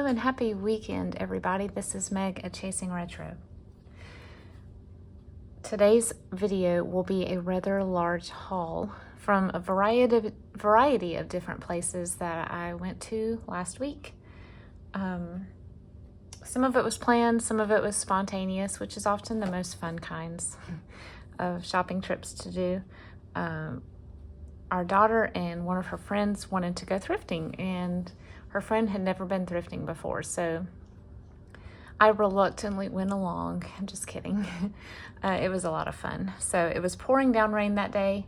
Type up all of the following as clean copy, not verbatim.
and happy weekend, everybody. This is Meg at Chasing Retro. Today's video will be a rather large haul from a variety of different places that I went to last week. Some of it was planned, some of it was spontaneous, which is often the most fun kinds of shopping trips to do. Our daughter and one of her friends wanted to go thrifting, and her friend had never been thrifting before, so I reluctantly went along. I'm just kidding. It was a lot of fun. So it was pouring down rain that day,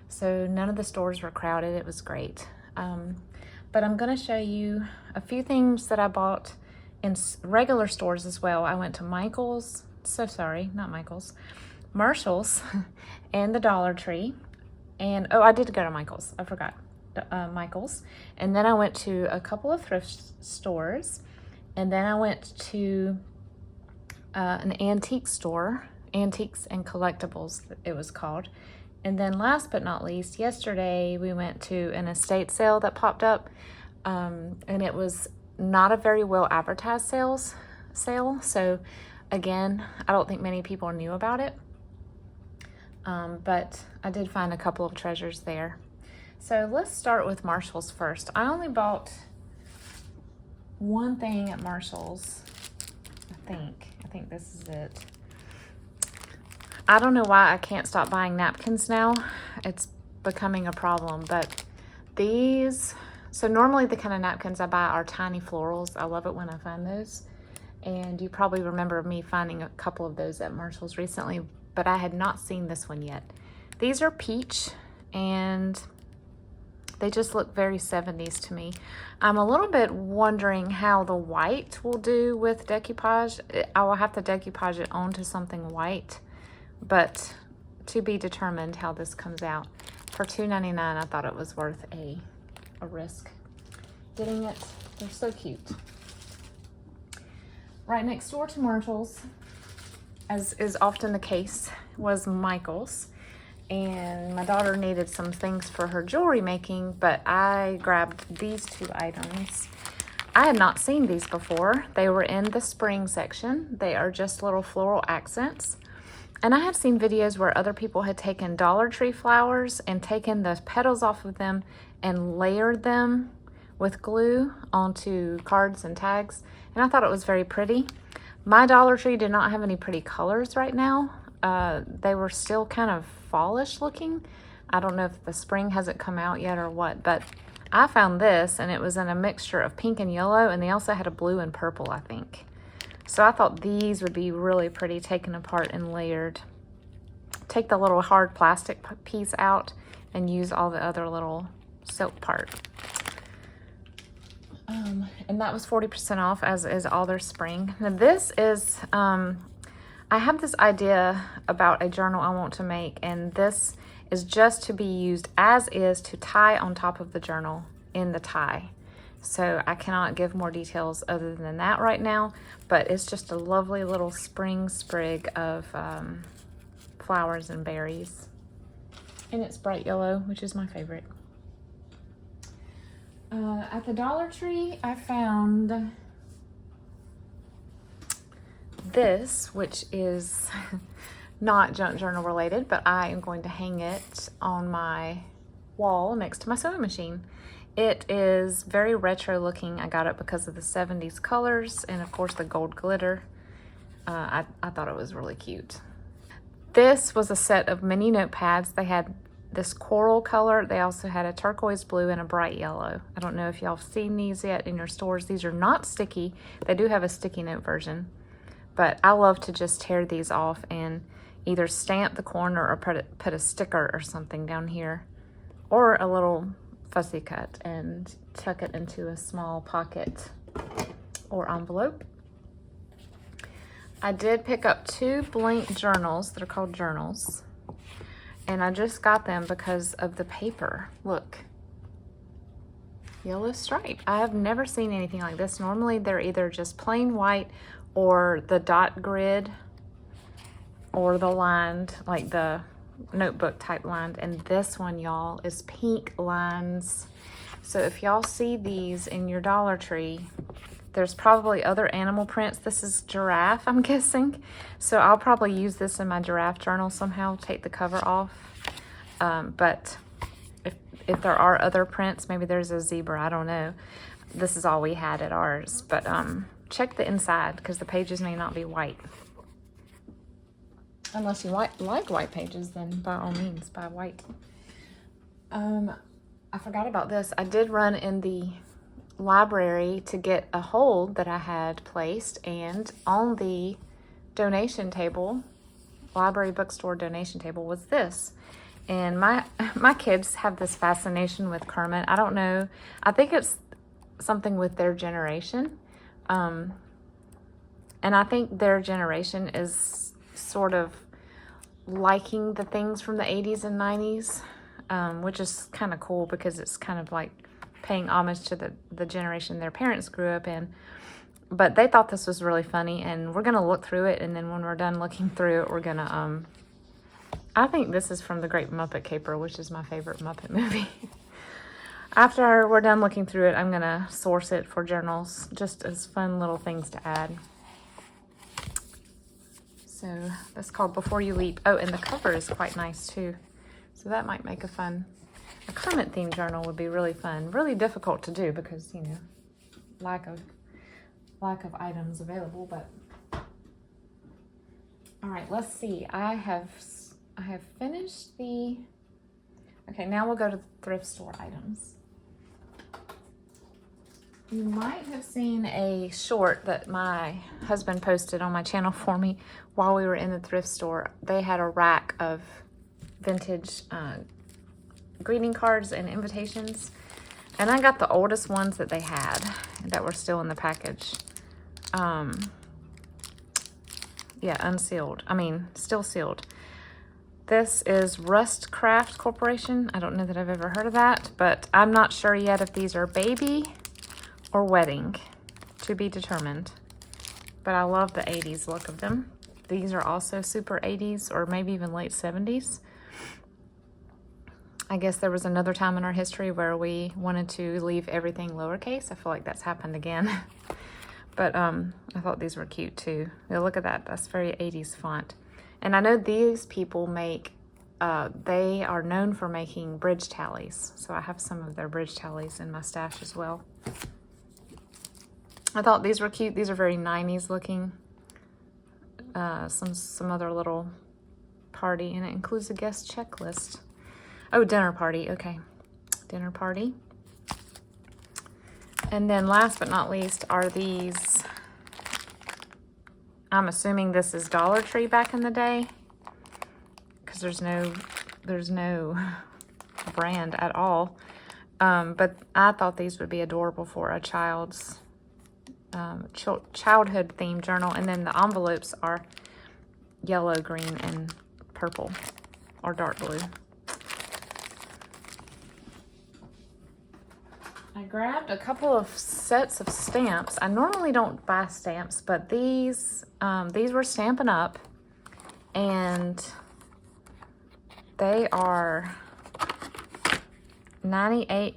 so none of the stores were crowded. It was great. But I'm going to show you a few things that I bought in regular stores as well. I went to Marshall's, and the Dollar Tree. And, oh, I did go to Michael's. I forgot. Michael's. And then I went to a couple of thrift stores. And then I went to an antique store, Antiques and Collectibles, it was called. And then last but not least, yesterday we went to an estate sale that popped up. And it was not a very well advertised sale. So again, I don't think many people knew about it. But I did find a couple of treasures there. So let's start with Marshall's first. I only bought one thing at Marshall's, I think this is it. I don't know why I can't stop buying napkins now. It's becoming a problem, but these, so normally the kind of napkins I buy are tiny florals. I love it when I find those. And you probably remember me finding a couple of those at Marshall's recently, but I had not seen this one yet. These are peach, and they just look very 70s to me. I'm a little bit wondering how the white will do with decoupage. I will have to decoupage it onto something white, but to be determined how this comes out. For $2.99, I thought it was worth a risk getting it. They're so cute. Right next door to Marshall's, as is often the case, was Michael's. And my daughter needed some things for her jewelry making, but I grabbed these two items. I had not seen these before. They were in the spring section. They are just little floral accents. And I have seen videos where other people had taken Dollar Tree flowers and taken the petals off of them and layered them with glue onto cards and tags. And I thought it was very pretty. My Dollar Tree did not have any pretty colors right now. They were still kind of fallish looking. I don't know if the spring hasn't come out yet or what, but I found this and it was in a mixture of pink and yellow, and they also had a blue and purple, I think. So I thought these would be really pretty taken apart and layered. Take the little hard plastic piece out and use all the other little silk part. And that was 40% off, as is all their spring. Now this is, I have this idea about a journal I want to make, and this is just to be used as is to tie on top of the journal in the tie. So I cannot give more details other than that right now, but it's just a lovely little spring sprig of flowers and berries. And it's bright yellow, which is my favorite. At the Dollar Tree, I found this, which is not junk journal related, but I am going to hang it on my wall next to my sewing machine. It is very retro looking. I got it because of the 70s colors and of course the gold glitter. I thought it was really cute. This was a set of mini notepads. They had this coral color. They also had a turquoise blue and a bright yellow. I don't know if y'all have seen these yet in your stores. These are not sticky. They do have a sticky note version, but I love to just tear these off and either stamp the corner or put a sticker or something down here, or a little fussy cut and tuck it into a small pocket or envelope. I did pick up two blank journals that are called journals, and I just got them because of the paper. Look, yellow stripe. I have never seen anything like this. Normally they're either just plain white or the dot grid or the lined, like the notebook type lined, and this one, y'all, is pink lines. So if y'all see these in your Dollar Tree, There's probably other animal prints. This is giraffe, I'm guessing. So I'll probably use this in my giraffe journal somehow, take the cover off. But if there are other prints, maybe there's a zebra, I don't know. This is all we had at ours. But check the inside because the pages may not be white. Unless you like white pages, then by all means, buy white. I forgot about this. I did run in the library to get a hold that I had placed, and on the donation table, library bookstore donation table, was this. And my kids have this fascination with Kermit. I don't know. I think it's something with their generation. And I think their generation is sort of liking the things from the 80s and 90s, which is kind of cool because it's kind of like paying homage to the generation their parents grew up in. But they thought this was really funny, and we're going to look through it, and then when we're done looking through it, we're going to, I think this is from The Great Muppet Caper, which is my favorite Muppet movie. After we're done looking through it, I'm going to source it for journals, just as fun little things to add. So that's called Before You Leap. Oh, and the cover is quite nice too. So that might make a Kermit themed journal would be really fun. Really difficult to do because, you know, lack of items available, but all right, let's see. I have finished okay, now we'll go to the thrift store items. You might have seen a short that my husband posted on my channel for me while we were in the thrift store. They had a rack of vintage greeting cards and invitations, and I got the oldest ones that they had that were still in the package. Yeah, unsealed. I mean, still sealed. This is Rust Craft Corporation. I don't know that I've ever heard of that, but I'm not sure yet if these are baby or wedding, to be determined. But I love the 80s look of them. These are also super 80s or maybe even late 70s. I guess there was another time in our history where we wanted to leave everything lowercase. I feel like that's happened again. But I thought these were cute too. Now look at that. That's very 80s font. And I know these people make, they are known for making bridge tallies. So I have some of their bridge tallies in my stash as well. I thought these were cute. These are very 90s looking. Some other little party, and it includes a guest checklist. Oh, dinner party. Okay. Dinner party. And then last but not least are these. I'm assuming this is Dollar Tree back in the day, because there's no brand at all. But I thought these would be adorable for a childhood themed journal. And then the envelopes are yellow, green, and purple, or dark blue. I grabbed a couple of sets of stamps. I normally don't buy stamps, but these were Stampin' Up, and they are 98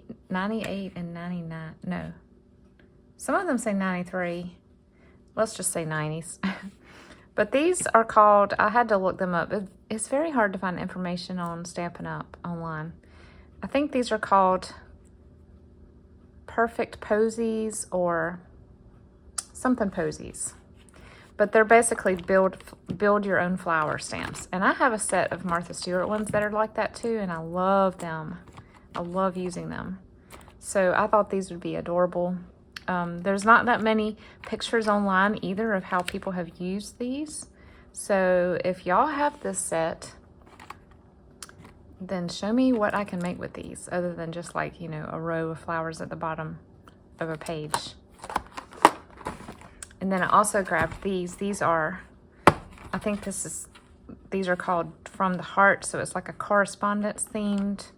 and 99. No, some of them say 93. Let's just say 90s. But these are called, I had to look them up. It's very hard to find information on Stampin' Up online. I think these are called Perfect Posies or something posies. But they're basically build your own flower stamps. And I have a set of Martha Stewart ones that are like that too, and I love them. I love using them. So I thought these would be adorable. There's not that many pictures online either of how people have used these. So if y'all have this set, then show me what I can make with these other than just like, you know, a row of flowers at the bottom of a page. And then I also grabbed these. These are, I think these are called From the Heart. So it's like a correspondence themed,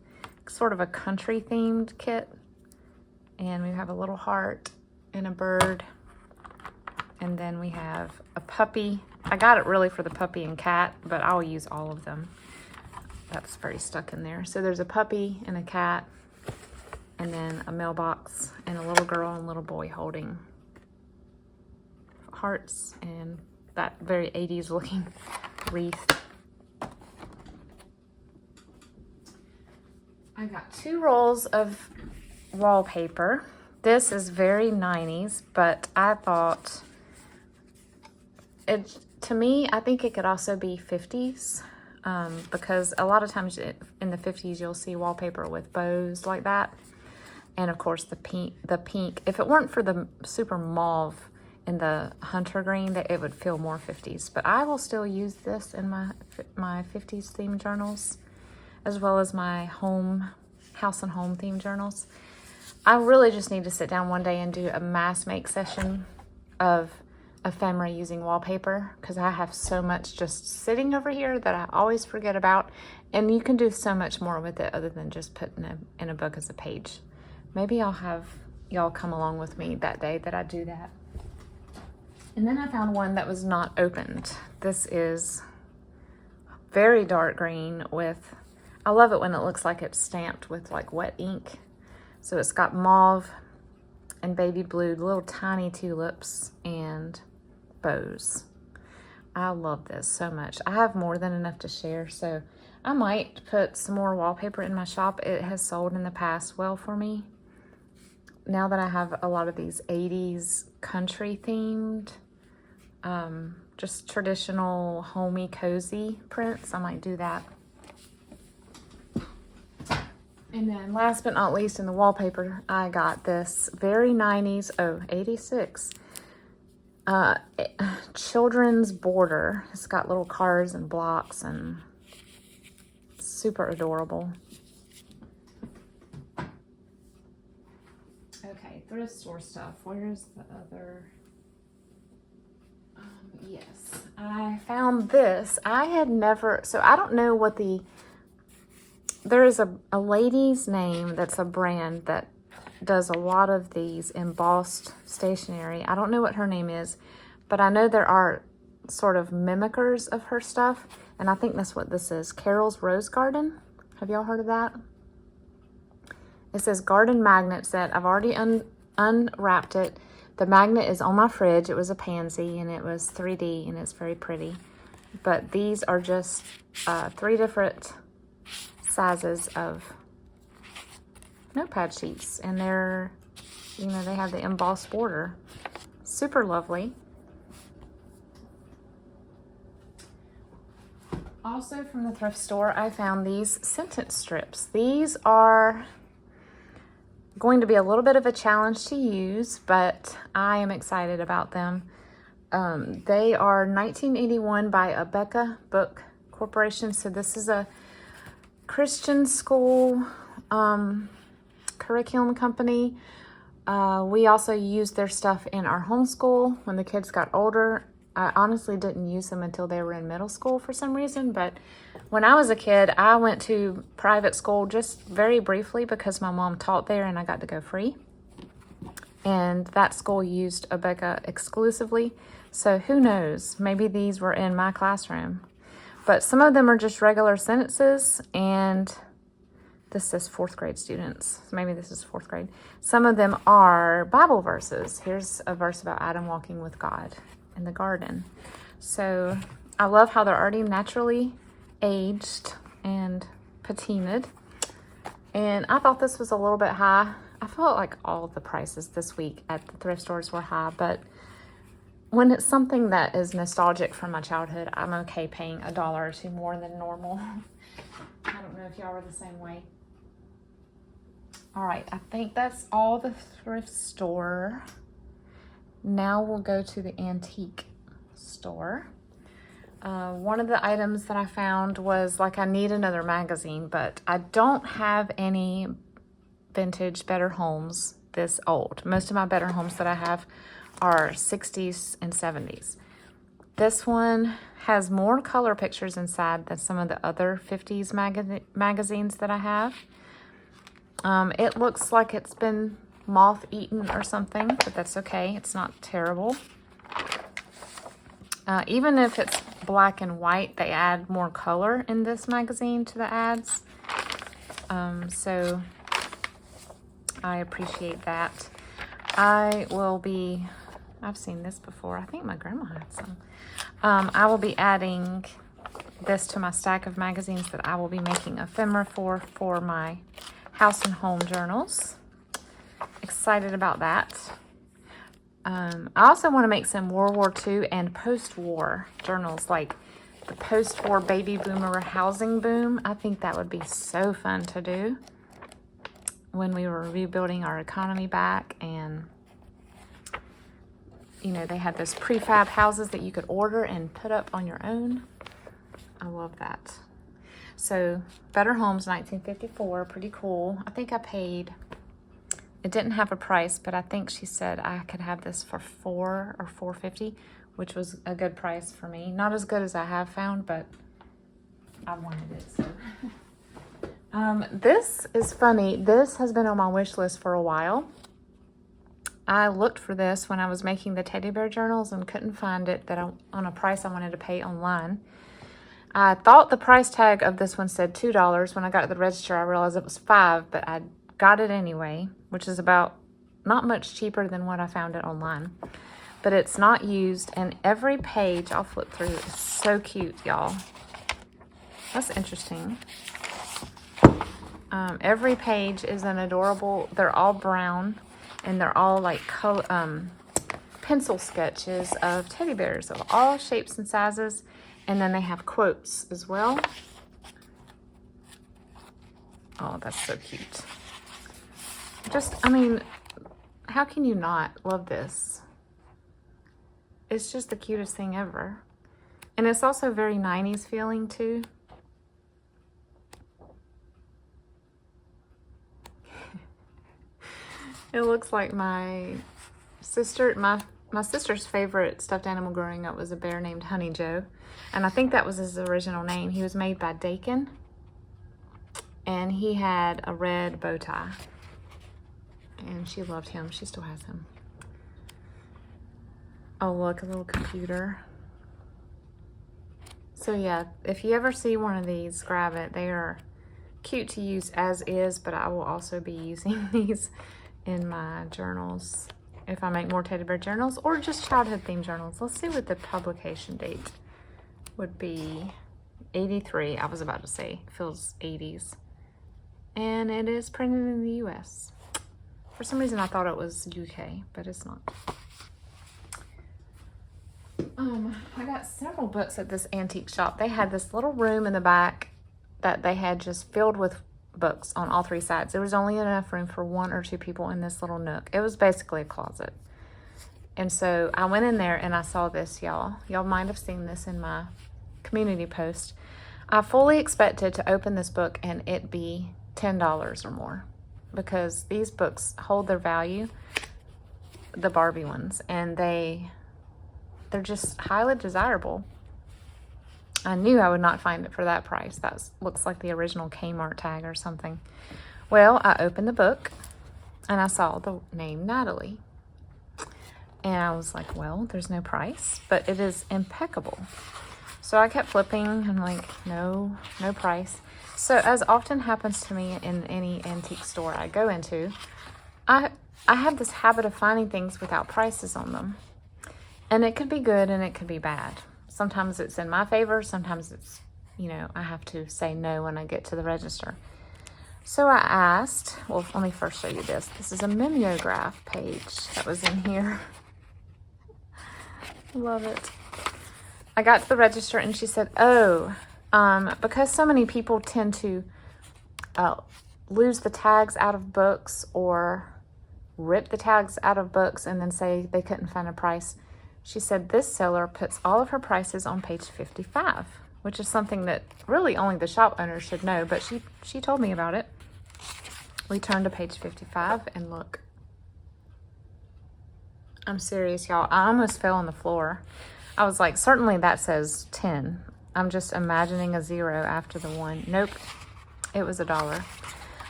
sort of a country themed kit. And we have a little heart and a bird. And then we have a puppy. I got it really for the puppy and cat, but I'll use all of them. That's very stuck in there. So there's a puppy and a cat, and then a mailbox, and a little girl and little boy holding hearts and that very 80s looking wreath. I got 2 rolls of wallpaper. This is very 90s, but I thought to me, I think it could also be 50s, because a lot of times in the 50s you'll see wallpaper with bows like that, and of course the pink. If it weren't for the super mauve in the hunter green, that it would feel more 50s. But I will still use this in my 50s theme journals, as well as my house and home theme journals. I really just need to sit down one day and do a mass make session of ephemera using wallpaper, because I have so much just sitting over here that I always forget about, and you can do so much more with it other than just putting it in a book as a page. Maybe I'll have y'all come along with me that day that I do that. And then I found one that was not opened. This is very dark green with, I love it when it looks like it's stamped with like wet ink. So it's got mauve and baby blue, little tiny tulips and bows. I love this so much. I have more than enough to share, so I might put some more wallpaper in my shop. It has sold in the past well for me. Now that I have a lot of these 80s country themed, just traditional homey cozy prints, I might do that. And then last but not least, in the wallpaper, I got this very 90s, 86, children's border. It's got little cars and blocks and super adorable. Okay, thrift store stuff. Where's the other? Yes, I found this. I had never, so I don't know what there is a lady's name that's a brand that does a lot of these embossed stationery. I don't know what her name is, but I know there are sort of mimickers of her stuff, and I think that's what this is. Carol's Rose Garden. Have y'all heard of that? It says garden magnet set. I've already unwrapped it. The magnet is on my fridge. It was a pansy, and it was 3D, and it's very pretty. But these are just 3 different sizes of notepad sheets, and they're, you know, they have the embossed border. Super lovely. Also from the thrift store, I found these sentence strips. These are going to be a little bit of a challenge to use, but I am excited about them. They are 1981 by Abeka Book Corporation. So this is a Christian school curriculum company. We also used their stuff in our homeschool when the kids got older. I honestly didn't use them until they were in middle school for some reason, but when I was a kid, I went to private school just very briefly because my mom taught there and I got to go free. And that school used Abeka exclusively. So who knows, maybe these were in my classroom. But some of them are just regular sentences, and this says 4th grade students. So maybe this is 4th grade. Some of them are Bible verses. Here's a verse about Adam walking with God in the garden. So I love how they're already naturally aged and patinaed. And I thought this was a little bit high. I felt like all the prices this week at the thrift stores were high, but when it's something that is nostalgic from my childhood, I'm okay paying $1 or $2 more than normal. I don't know if y'all are the same way. All right, I think that's all the thrift store. Now we'll go to the antique store. One of the items that I found was like, I need another magazine, but I don't have any vintage Better Homes this old. Most of my Better Homes that I have are 60s and 70s. This one has more color pictures inside than some of the other 50s magazines that I have. It looks like it's been moth-eaten or something, but that's okay. It's not terrible. Even if it's black and white, they add more color in this magazine to the ads. So I appreciate that. I I've seen this before. I think my grandma had some. I will be adding this to my stack of magazines that I will be making ephemera for my house and home journals. Excited about that. I also want to make some World War II and post-war journals, like the post-war baby boomer housing boom. I think that would be so fun to do when we were rebuilding our economy back, and you know, they had those prefab houses that you could order and put up on your own. I love that. So Better Homes 1954, pretty cool. I think I paid, it didn't have a price, but I think she said I could have this for $4 or $4.50, which was a good price for me. Not as good as I have found, but I wanted it, so. This is funny. This has been on my wish list for a while. I looked for this when I was making the teddy bear journals and couldn't find it on a price I wanted to pay online. I thought the price tag of this one said $2. When I got to the register, I realized it was $5, but I got it anyway, which is about not much cheaper than what I found it online. But it's not used, and every page, I'll flip through, is so cute, y'all. That's interesting. Every page is an adorable, they're all brown, and they're all like pencil sketches of teddy bears of all shapes and sizes. And then they have quotes as well. Oh, that's so cute. Just, I mean, how can you not love this? It's just the cutest thing ever. And it's also very 90s feeling too. It looks like my sister, my sister's favorite stuffed animal growing up was a bear named Honey Joe. And I think that was his original name. He was made by Dakin. And he had a red bow tie. And she loved him. She still has him. Oh, look, a little computer. So yeah, if you ever see one of these, grab it. They are cute to use as is, but I will also be using these in my journals if I make more teddy bear journals or just childhood themed journals. Let's see what the publication date would be. 83, I was about to say, feels 80s. And it is printed in the US. For some reason I thought it was UK, but it's not. I got several books at this antique shop. They had this little room in the back that they had just filled with books on all three sides. There was only enough room for 1 or 2 people in this little nook. It was basically a closet. And so I went in there and I saw this, y'all. Y'all might have seen this in my community post. I fully expected to open this book and it be $10 or more, because these books hold their value, the Barbie ones, and they're just highly desirable. I knew I would not find it for that price. That looks like the original Kmart tag or something. Well, I opened the book and I saw the name Natalie. And I was like, well, there's no price, but it is impeccable. So I kept flipping and like, no price. So as often happens to me in any antique store I go into, I have this habit of finding things without prices on them. And it could be good and it could be bad. Sometimes it's in my favor. Sometimes it's, you know, I have to say no when I get to the register. So I asked, well, let me first show you this. This is a mimeograph page that was in here. Love it. I got to the register and she said, oh, because so many people tend to lose the tags out of books or rip the tags out of books and then say they couldn't find a price. She said this seller puts all of her prices on page 55, which is something that really only the shop owner should know, but she told me about it. We turned to page 55 and look. I'm serious, y'all. I almost fell on the floor. I was like, certainly that says 10. I'm just imagining a 0 after the 1. Nope. It was $1.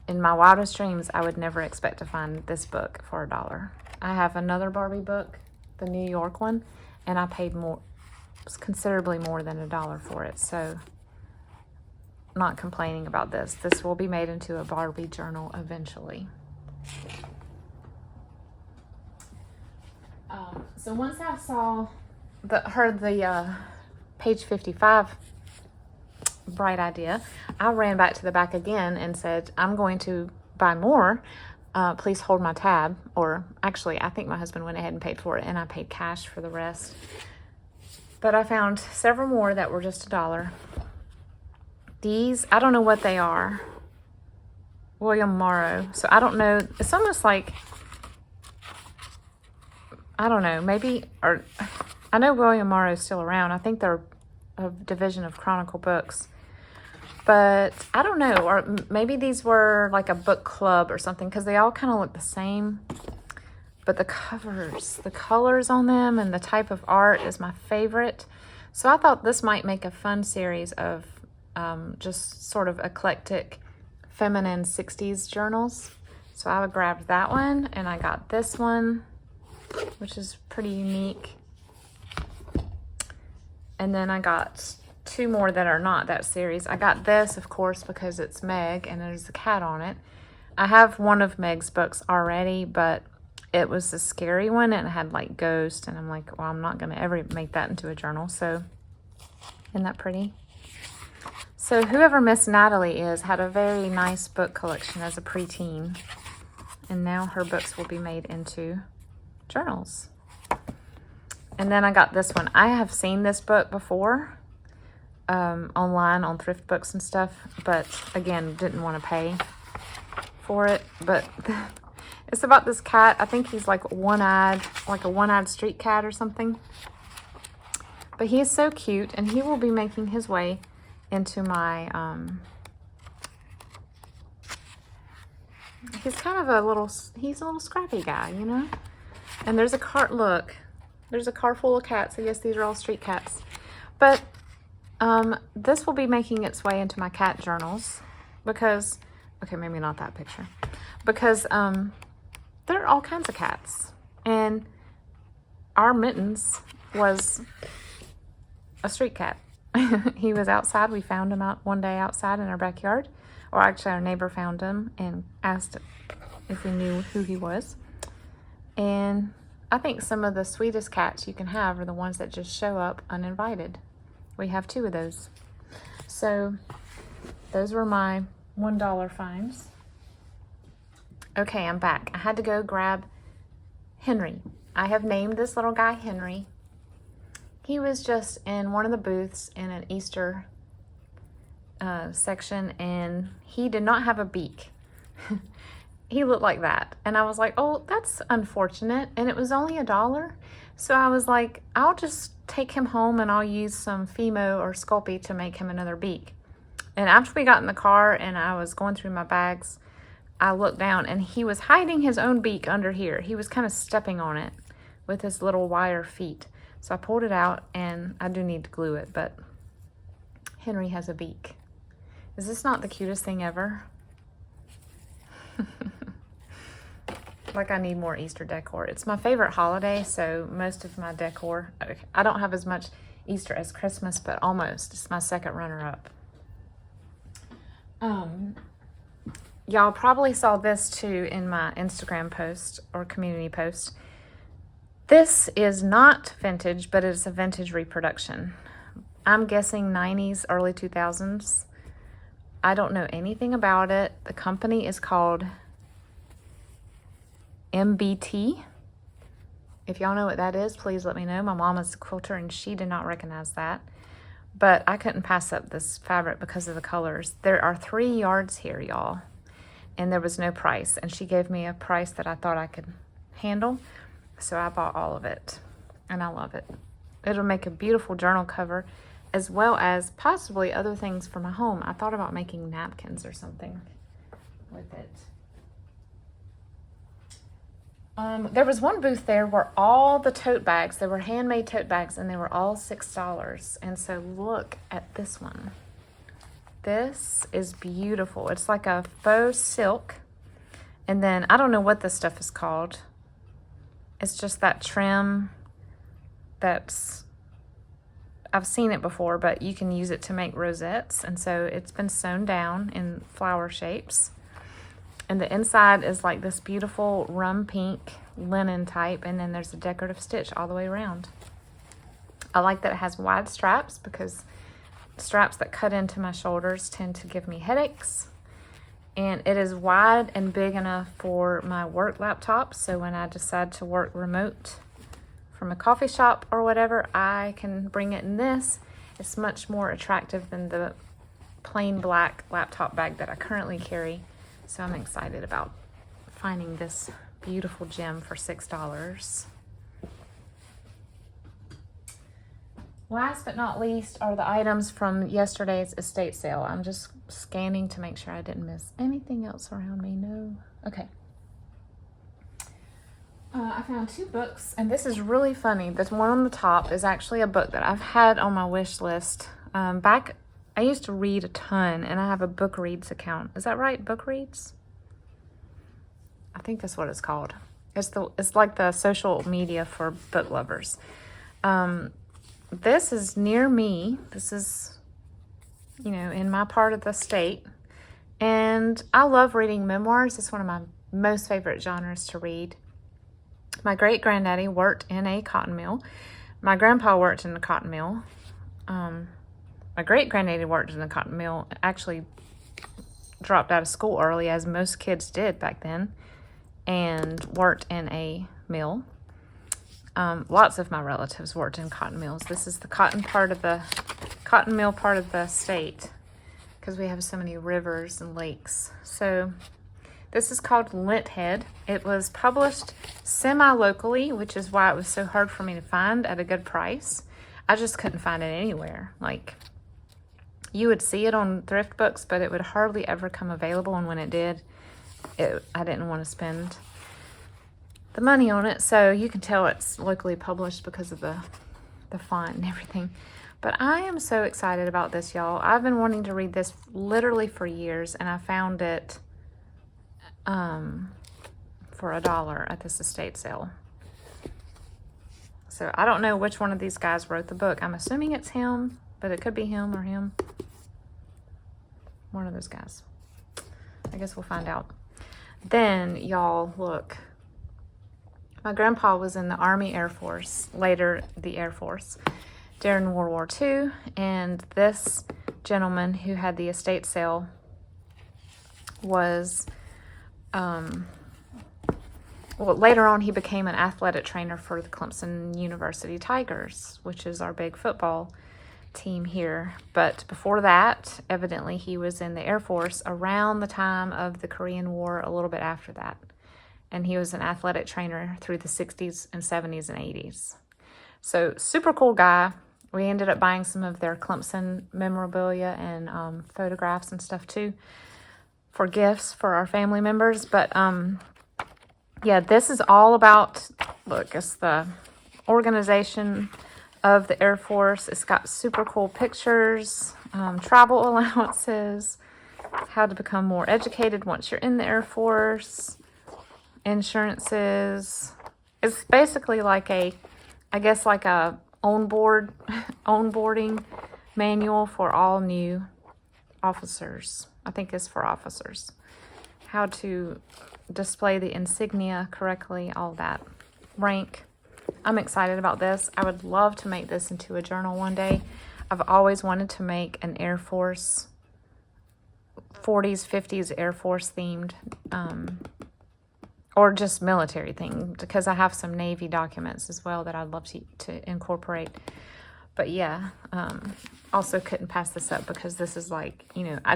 In my wildest dreams, I would never expect to find this book for $1. I have another Barbie book, the New York one, and I paid considerably more than $1 for it. So, not complaining about this. This will be made into a Barbie journal eventually. So once I saw the page 55 bright idea, I ran back to the back again and said, I'm going to buy more. Please hold my tab. Or actually, I think my husband went ahead and paid for it, and I paid cash for the rest. But I found several more that were just $1. These, I don't know what they are. William Morrow. So I don't know. It's almost like, I don't know, maybe, or I know William Morrow is still around. I think they're a division of Chronicle Books. But I don't know, or maybe these were like a book club or something, because they all kind of look the same. But the covers, the colors on them, and the type of art is my favorite. So I thought this might make a fun series of just sort of eclectic feminine 60s journals. So I grabbed that one, and I got this one, which is pretty unique. And then I got 2 more that are not that series. I got this, of course, because it's Meg and there's a cat on it. I have one of Meg's books already, but it was a scary one and it had like ghosts, and I'm like, well, I'm not going to ever make that into a journal. So isn't that pretty? So whoever Miss Natalie is had a very nice book collection as a preteen, and now her books will be made into journals. And then I got this one. I have seen this book before online on Thrift Books and stuff, but again, didn't want to pay for it. But it's about this cat. I think he's like one-eyed, like a one-eyed street cat or something. But he is so cute, and he will be making his way into my, he's kind of he's a little scrappy guy, you know? And there's a cart, look, there's a car full of cats. I guess these are all street cats. But this will be making its way into my cat journals because, okay, maybe not that picture, because there are all kinds of cats. And our Mittens was a street cat. He was outside. We found him out one day outside in our backyard. Or actually, our neighbor found him and asked if we knew who he was. And I think some of the sweetest cats you can have are the ones that just show up uninvited. We have 2 of those. So those were my $1 finds. Okay, I'm back. I had to go grab Henry. I have named this little guy Henry. He was just in one of the booths in an Easter section, and he did not have a beak. He looked like that. And I was like, oh, that's unfortunate. And it was only $1. So I was like, I'll just take him home and I'll use some Fimo or Sculpey to make him another beak. And after we got in the car and I was going through my bags, I looked down and he was hiding his own beak under here. He was kind of stepping on it with his little wire feet. So I pulled it out, and I do need to glue it, but Henry has a beak. Is this not the cutest thing ever? Like, I need more Easter decor. It's my favorite holiday, so most of my decor, I don't have as much Easter as Christmas, but almost. It's my second runner-up. Y'all probably saw this too in my Instagram post or community post. This is not vintage, but it's a vintage reproduction. I'm guessing 90s, early 2000s. I don't know anything about it. The company is called MBT. If y'all know what that is, please let me know. My mom is a quilter and she did not recognize that. But I couldn't pass up this fabric because of the colors. There are 3 yards here, y'all. And there was no price. And she gave me a price that I thought I could handle. So I bought all of it, and I love it. It'll make a beautiful journal cover, as well as possibly other things for my home. I thought about making napkins or something with it. There was one booth there where all the tote bags, they were handmade tote bags, and they were all $6. And so look at this one. This is beautiful. It's like a faux silk. And then I don't know what this stuff is called. It's just that trim that's, I've seen it before, but you can use it to make rosettes. And so it's been sewn down in flower shapes. And the inside is like this beautiful rum pink linen type, and then there's a decorative stitch all the way around. I like that it has wide straps because straps that cut into my shoulders tend to give me headaches. And it is wide and big enough for my work laptop, so when I decide to work remote from a coffee shop or whatever, I can bring it in this. It's much more attractive than the plain black laptop bag that I currently carry. So I'm excited about finding this beautiful gem for $6. Last but not least are the items from yesterday's estate sale. I'm just scanning to make sure I didn't miss anything else around me. No. Okay. I found 2 books, and this is really funny. This one on the top is actually a book that I've had on my wish list. I used to read a ton, and I have a book reads account. Is that right? Book reads? I think that's what it's called. It's like the social media for book lovers. This is near me. This is, you know, in my part of the state. And I love reading memoirs. It's one of my most favorite genres to read. My great-granddaddy worked in a cotton mill. My grandpa worked in a cotton mill. My great-granddaddy worked in a cotton mill. Actually dropped out of school early, as most kids did back then, and worked in a mill. Lots of my relatives worked in cotton mills. This is the cotton mill part of the state, because we have so many rivers and lakes. So this is called Lint Head. It was published semi-locally, which is why it was so hard for me to find at a good price. I just couldn't find it anywhere. Like, you would see it on Thrift Books, but it would hardly ever come available, and when it did, I didn't want to spend the money on it. So you can tell it's locally published because of the font and everything. But I am so excited about this, y'all. I've been wanting to read this literally for years, and I found it for $1 at this estate sale. So I don't know which one of these guys wrote the book. I'm assuming it's him, but it could be him or him. One of those guys. I guess we'll find out. Then, y'all, look. My grandpa was in the Army Air Force, later the Air Force, during World War II. And this gentleman who had the estate sale was, well, later on he became an athletic trainer for the Clemson University Tigers, which is our big football team here. But before that, evidently he was in the Air Force around the time of the Korean War, a little bit after that. And he was an athletic trainer through the 60s and 70s and 80s. So super cool guy. We ended up buying some of their Clemson memorabilia and photographs and stuff too for gifts for our family members. But yeah, this is all about, look, it's the organization of the Air Force. It's got super cool pictures, travel allowances, how to become more educated once you're in the Air Force, insurances. It's basically like a onboarding manual for all new officers. I think it's for officers. How to display the insignia correctly, all that. Rank. I'm excited about this. I would love to make this into a journal one day. I've always wanted to make an Air Force, 40s, 50s Air Force themed, or just military thing, because I have some Navy documents as well that I'd love to incorporate. But yeah, also couldn't pass this up because this is like, you know, I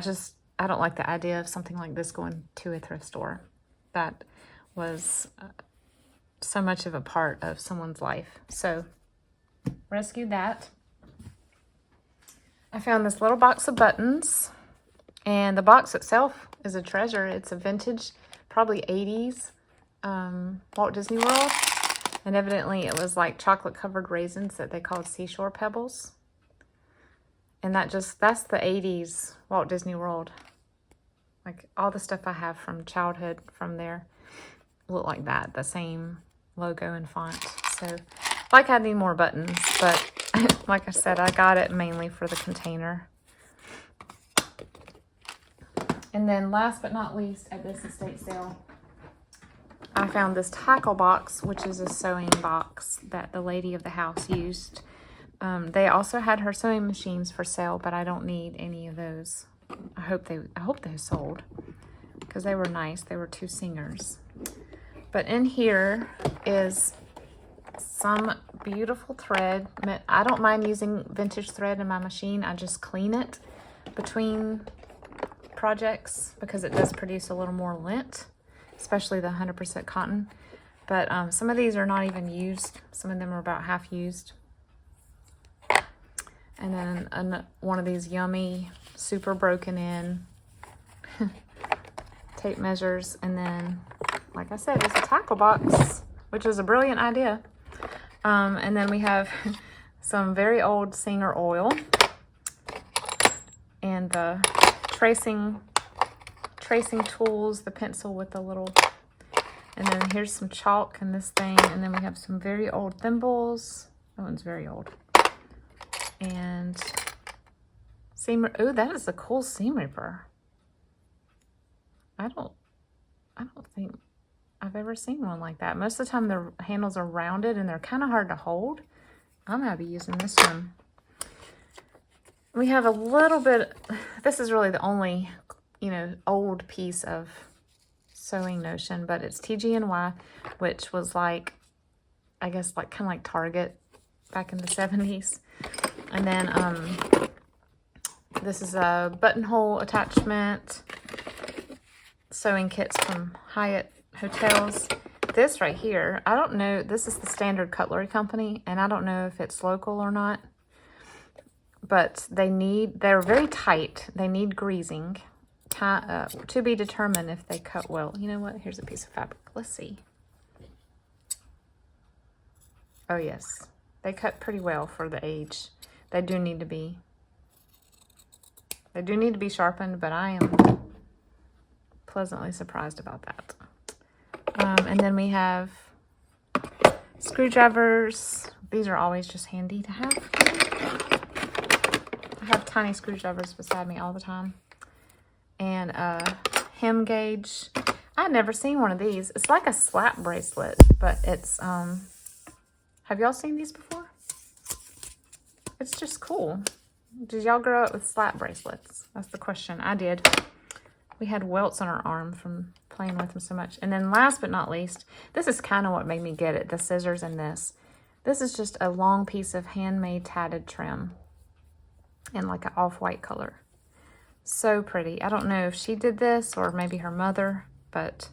don't like the idea of something like this going to a thrift store. That was so much of a part of someone's life. So rescued that. I found this little box of buttons, and the box itself is a treasure. It's a vintage, probably 80s Walt Disney World, and evidently it was like chocolate covered raisins that they called seashore pebbles. And that's the 80s Walt Disney World. Like all the stuff I have from childhood from there look like that, the same logo and font. So like I need more buttons, but like I said, I got it mainly for the container. And then last but not least, at this estate sale, I found this tackle box, which is a sewing box that the lady of the house used. They also had her sewing machines for sale, but I don't need any of those. I hope they sold, because they were nice. They were 2 singers. But in here is some beautiful thread. I don't mind using vintage thread in my machine. I just clean it between projects because it does produce a little more lint, especially the 100% cotton. But some of these are not even used. Some of them are about half used. And then one of these yummy, super broken in tape measures. And then, like I said, it's a tackle box, which is a brilliant idea. And then we have some very old Singer oil and the tracing tools, the pencil with the little, and then here's some chalk and this thing. And then we have some very old thimbles. That one's very old. And seam, oh, that is a cool seam ripper. I don't think I've ever seen one like that. Most of the time the handles are rounded and they're kind of hard to hold. I'm gonna be using this one. We have a little bit, this is really the only, old piece of sewing notion, but it's TG&Y, which was like, I guess like kind of like Target back in the 70s. And then this is a buttonhole attachment, sewing kits from Hyatt Hotels. This right here, I don't know, this is the Standard Cutlery Company, and I don't know if it's local or not, but they're very tight. They need greasing. To be determined if they cut well. You know what? Here's a piece of fabric. Let's see. Oh, yes. They cut pretty well for the age. They do need to be sharpened, but I am pleasantly surprised about that. And then we have screwdrivers. These are always just handy to have. I have tiny screwdrivers beside me all the time. And a hem gauge. I've never seen one of these. It's like a slap bracelet, but it's, have y'all seen these before? It's just cool. Did y'all grow up with slap bracelets? That's the question. I did. We had welts on our arm from playing with them so much. And then last but not least, this is kind of what made me get it, the scissors and this. This is just a long piece of handmade tatted trim in like an off-white color. So pretty. I don't know if she did this or maybe her mother, but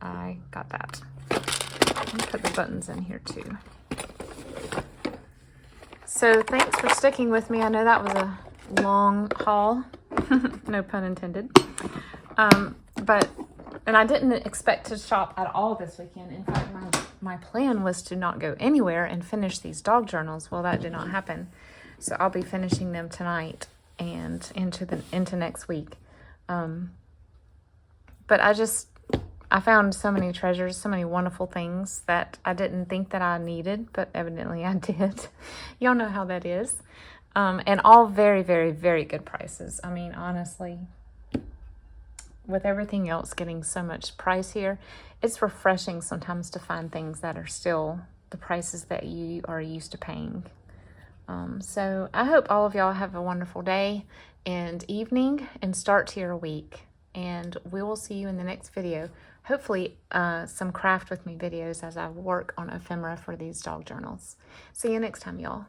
I got that. Let me put the buttons in here too. So thanks for sticking with me. I know that was a long haul. No pun intended. And I didn't expect to shop at all this weekend. In fact, my plan was to not go anywhere and finish these dog journals. Well, that did not happen. So I'll be finishing them tonight and into next week. But I found so many treasures, so many wonderful things that I didn't think that I needed, but evidently I did. Y'all know how that is. And all very, very, very good prices. I mean, honestly, with everything else getting so much price here, it's refreshing sometimes to find things that are still the prices that you are used to paying. So I hope all of y'all have a wonderful day and evening and start to your week. And we will see you in the next video. Hopefully some craft with me videos as I work on ephemera for these dog journals. See you next time, y'all.